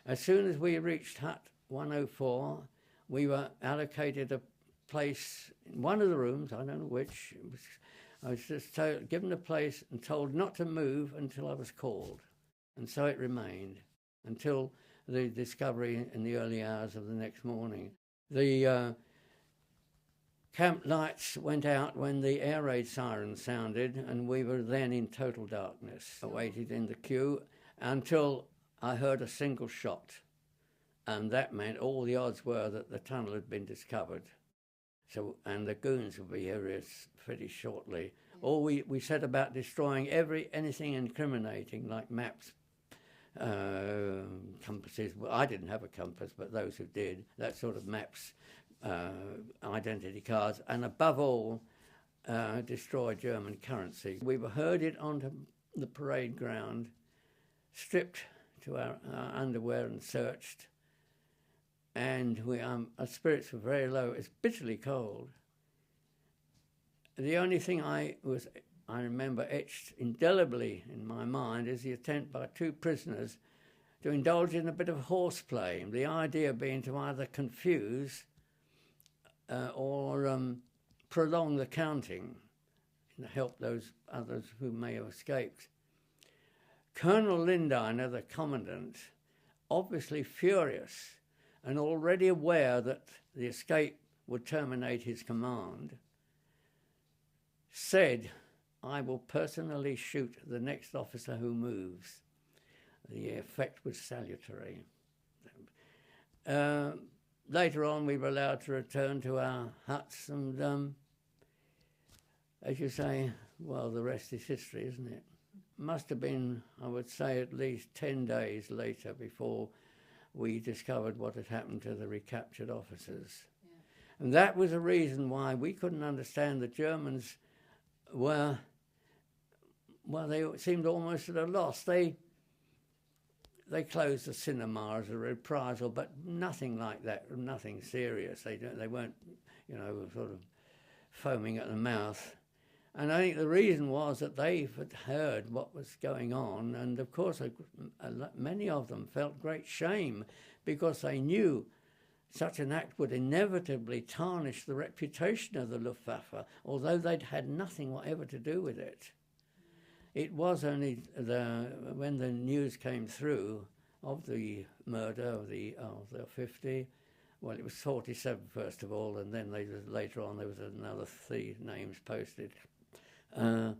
As soon as we reached Hut 104, we were allocated a place in one of the rooms, I don't know which. I was just given a place and told not to move until I was called. And so it remained until the discovery in the early hours of the next morning. The camp lights went out when the air raid siren sounded, and we were then in total darkness. I waited in the queue until I heard a single shot, and that meant all the odds were that the tunnel had been discovered. So, and the goons will be here pretty shortly. Or we set about destroying anything incriminating, like maps, compasses. Well, I didn't have a compass, but those who did, that sort of maps, identity cards, and above all, destroy German currency. We were herded onto the parade ground, stripped to our underwear and searched, and our spirits were very low. It was bitterly cold. The only thing I remember etched indelibly in my mind is the attempt by two prisoners to indulge in a bit of horseplay, the idea being to either confuse or prolong the counting and help those others who may have escaped. Colonel Lindiner, the commandant, obviously furious and already aware that the escape would terminate his command, said, "I will personally shoot the next officer who moves." The effect was salutary. Later on, we were allowed to return to our huts, and as you say, well, the rest is history, isn't it? Must have been, I would say, at least 10 days later before we discovered what had happened to the recaptured officers. Yeah. And that was a reason why we couldn't understand the Germans were, well, they seemed almost at a loss. They closed the cinema as a reprisal, but nothing like that, nothing serious. They weren't, sort of foaming at the mouth. And I think the reason was that they had heard what was going on, and of course many of them felt great shame because they knew such an act would inevitably tarnish the reputation of the Luftwaffe, although they'd had nothing whatever to do with it. It was only when the news came through of the murder of the 50, well, it was 47 first of all, and then later on there was another 3 names posted. It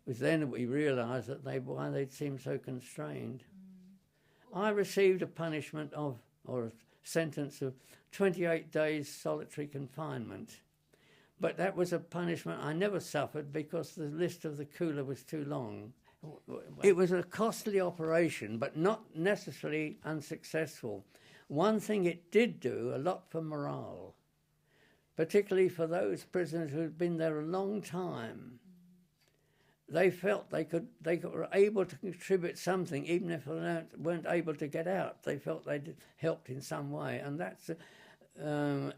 was then that we realised that why they'd seemed so constrained. I received a punishment or a sentence of 28 days solitary confinement. But that was a punishment I never suffered because the list of the cooler was too long. It was a costly operation, but not necessarily unsuccessful. One thing it did do a lot for morale, particularly for those prisoners who had been there a long time. They felt they were able to contribute something, even if they weren't able to get out. They felt they'd helped in some way, and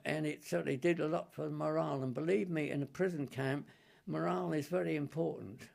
and it certainly did a lot for morale. And believe me, in a prison camp, morale is very important.